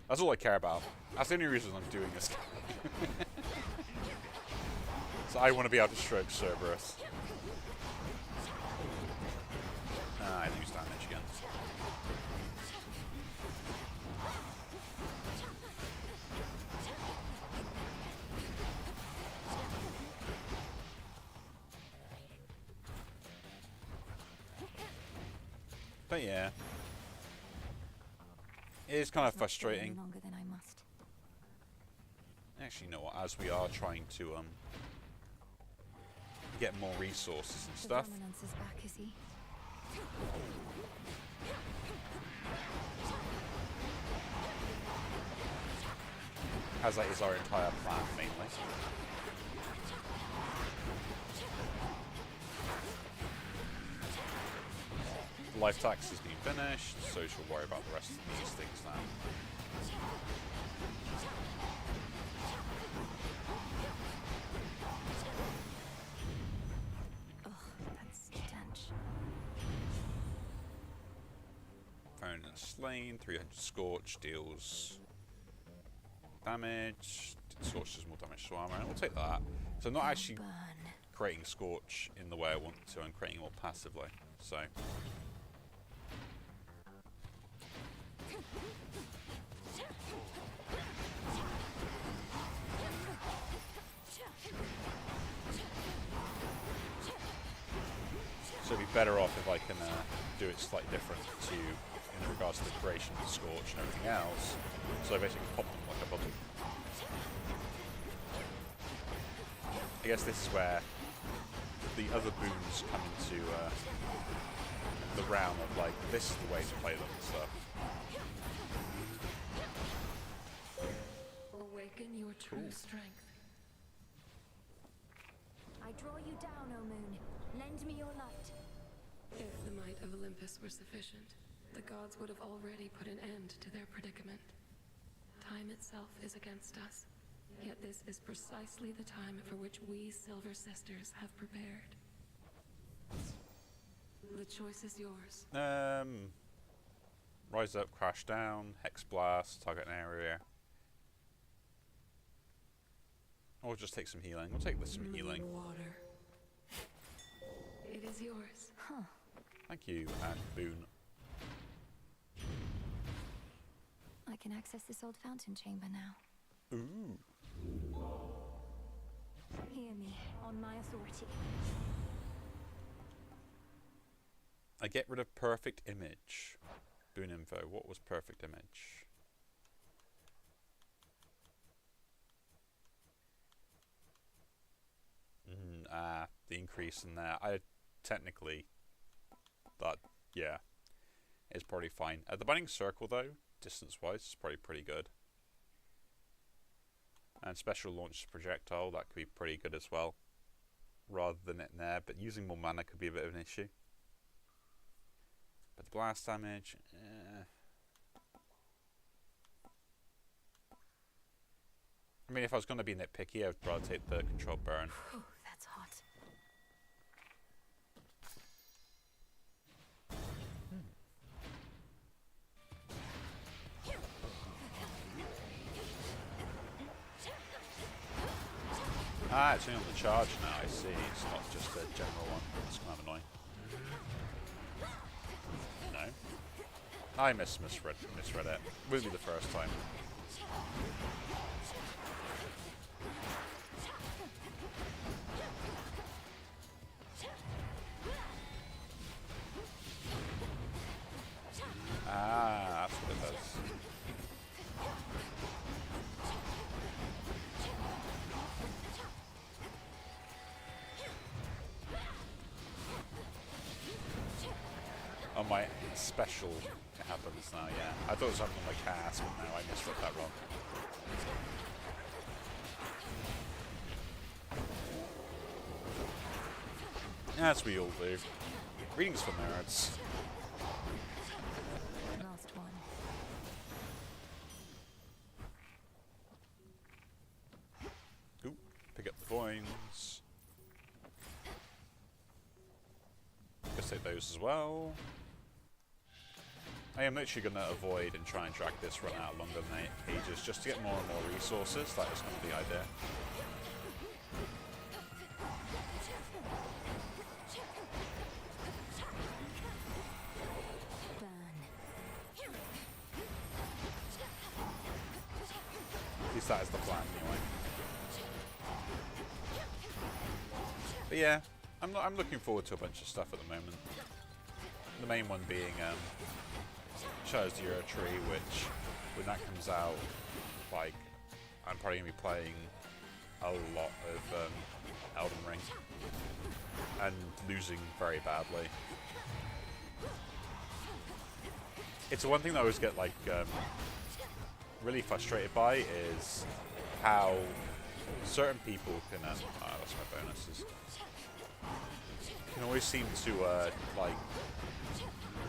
That's all I care about. That's the only reason I'm doing this. So I want to be able to stroke Cerberus. I lose damage again. But yeah. It is kind of Let's not stay any frustrating. longer than I must. Actually, you know what? As we are trying to get more resources and The stuff, dominance is back, is he? as that is our entire plan mainly. The life tax has been finished, so we should worry about the rest of these things now. Ugh, that stench. Found and slain, 300 scorch deals damage. Scorch does more damage to armor, and we'll take that. So I'm not actually creating scorch in the way I want to, I'm creating it more passively. So it'd be better off if I can do it slightly different to in regards to the creation of the scorch and everything else. So I basically pop them like a bubble. I guess this is where the other boons come into the realm of like, this is the way to play them and stuff. Awaken your true strength. I draw you down, O moon. Lend me your light. If the might of Olympus were sufficient, the gods would have already put an end to their predicament. Time itself is against us, yet this is precisely the time for which we Silver Sisters have prepared. The choice is yours. Rise up, crash down, hex blast, target an area. Or just take some healing. We'll take some healing. Water. It is yours. Huh. Thank you, and boon. I can access this old fountain chamber now. Ooh. Hear me, on my authority. I get rid of perfect image. Boon info. What was perfect image? The increase in there. I technically that, yeah, is probably fine. The binding circle though, distance wise, is probably pretty good. And special launch projectile, that could be pretty good as well, rather than it in there, but using more mana could be a bit of an issue. But the blast damage, I mean, if I was going to be nitpicky, I would rather take the controlled burn. Whew, that's hot. Ah, it's only on the charge now, I see. It's not just a general one. It's kind of annoying. No. I misread it. Will be the first time. Ah, that's what it does. On my special, it happens now, yeah. I thought it was happening on my cast, but no, I misread that wrong. As we all do. Readings for nerds. Last one. Ooh, pick up the coins. Let's take those as well. I am literally going to avoid and try and drag this run out longer than 8 pages just to get more and more resources. That is going to be the idea. At least that is the plan anyway. But yeah, I'm looking forward to a bunch of stuff at the moment. The main one being Shadows of the Earth Tree, which, when that comes out, like, I'm probably going to be playing a lot of Elden Ring. And losing very badly. It's the one thing that I always get, like, really frustrated by is how certain people can, that's my bonuses, can always seem to, like,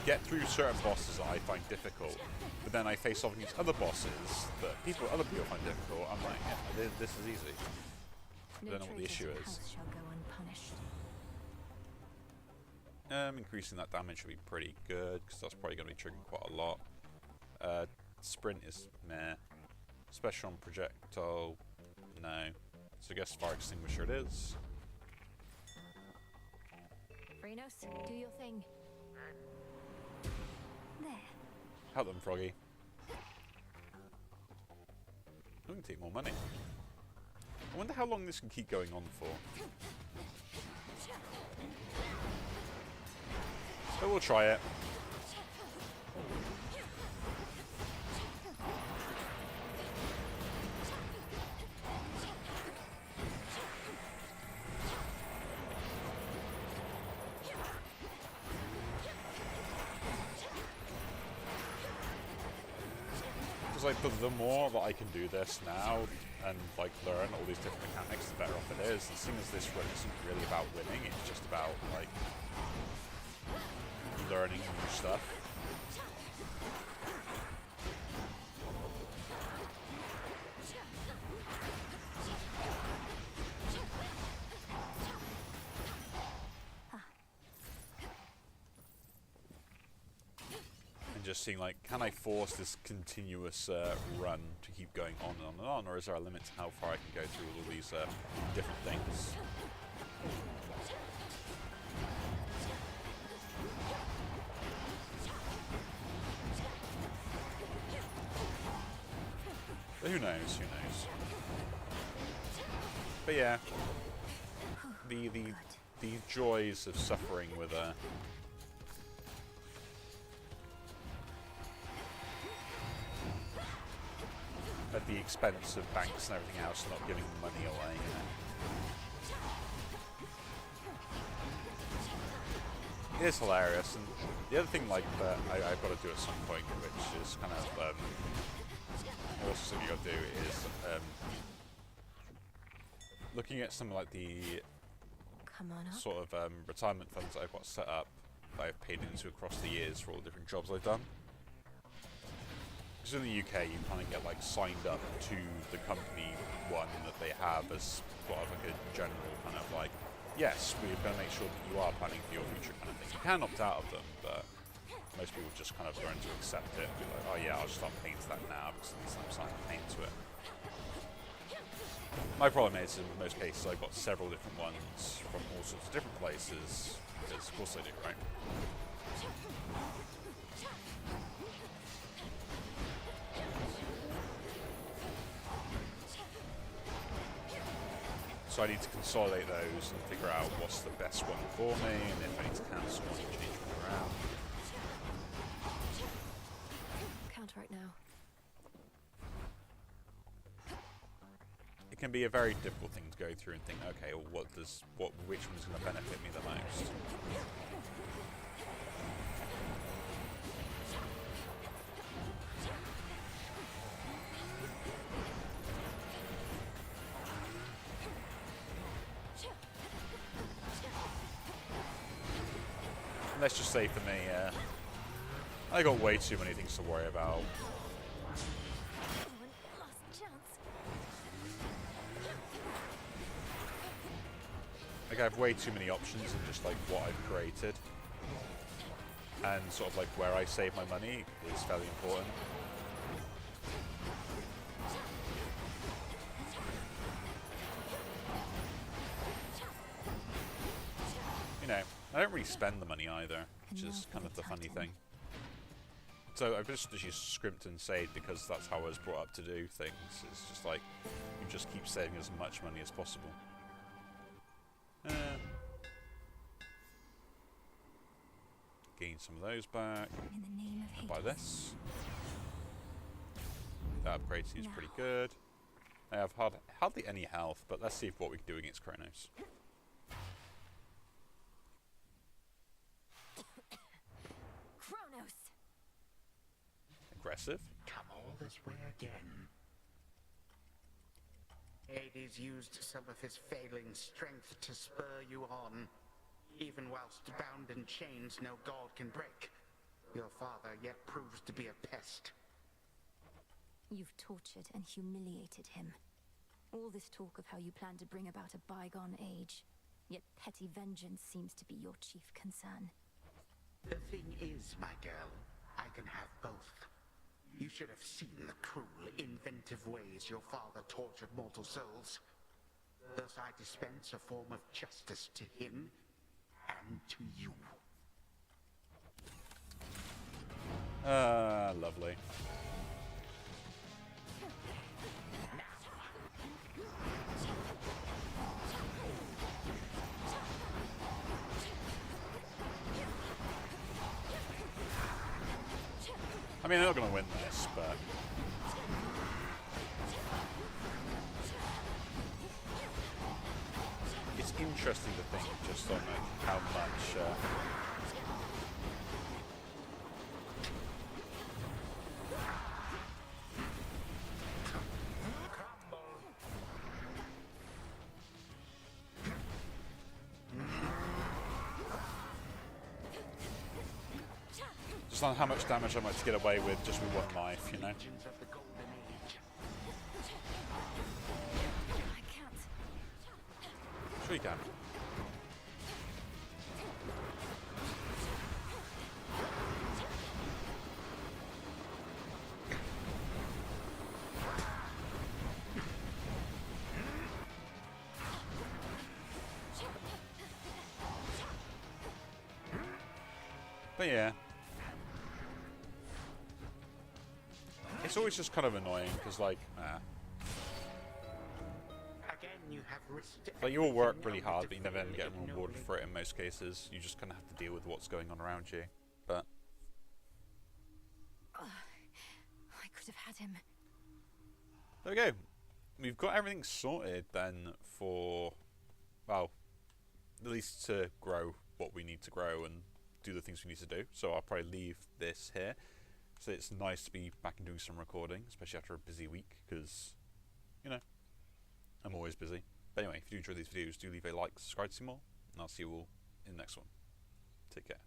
get through certain bosses that I find difficult, but then I face off against other bosses that other people find difficult. I'm like, yeah, this is easy. I don't know what the issue is. Increasing that damage would be pretty good, because that's probably going to be triggering quite a lot. Sprint is meh. Special on projectile, no. So I guess fire extinguisher it is. Frenos, do your thing. There. Help them, Froggy. I'm going to take more money. I wonder how long this can keep going on for. But we'll try it. Because like the more that I can do this now and like learn all these different mechanics, the better off it is. And seeing as this run isn't really about winning, it's just about like learning new stuff. And just seeing like, can I force this continuous run to keep going on and on and on, or is there a limit to how far I can go through all these different things? But who knows? Who knows? But yeah, the joys of suffering with at the expense of banks and everything else, not giving money away. You know? It is hilarious, and the other thing like that I've got to do at some point, which is kind of also something you got to do, is looking at some like the sort of retirement funds that I've got set up, that I've paid into across the years for all the different jobs I've done. Because in the UK, you kind of get like signed up to the company one that they have as sort of like a general kind of like, yes, we're going to make sure that you are planning for your future kind of thing. You can opt out of them, but most people just kind of learn to accept it and be like, oh yeah, I'll just start paying to that now because at least I'm starting to pay into it. My problem is, in most cases, I've got several different ones from all sorts of different places, because of course I do, right? So I need to consolidate those and figure out what's the best one for me, and if I need to cancel one and change one around. Count right now. It can be a very difficult thing to go through and think, okay, well, which one's going to benefit me the most? Let's just say for me, I got way too many things to worry about. Like I have way too many options in just like what I've created, and sort of like where I save my money is fairly important. You know, I don't really spend the money either, which is kind of the funny thing. So I've just scrimped and saved because that's how I was brought up to do things. It's just like, you just keep saving as much money as possible. gain some of those back. In the name of Buy this. That upgrade seems pretty good. I have hardly any health, but let's see what we can do against Kronos. Kronos. Aggressive. Come all this way again. Hades used some of his failing strength to spur you on. Even whilst bound in chains no god can break, your father yet proves to be a pest. You've tortured and humiliated him. All this talk of how you plan to bring about a bygone age, yet petty vengeance seems to be your chief concern. The thing is, my girl, I can have both. You should have seen the cruel, inventive ways your father tortured mortal souls. Thus I dispense a form of justice to him and to you. Lovely. I mean, I'm not going to win this, but... it's interesting to think just on how much... just on how much damage I might get away with just with one knife, you know? Sure you can. But yeah. It's always just kind of annoying, because like, Again, you have risked like you all work really hard, but you never end up getting rewarded for it in most cases. You just kind of have to deal with what's going on around you. But I could have had him. there we go. We've got everything sorted then for, well, at least to grow what we need to grow and do the things we need to do. So I'll probably leave this here. So it's nice to be back and doing some recording, especially after a busy week, because, you know, I'm always busy. But anyway, if you do enjoy these videos, do leave a like, subscribe to see more, and I'll see you all in the next one. Take care.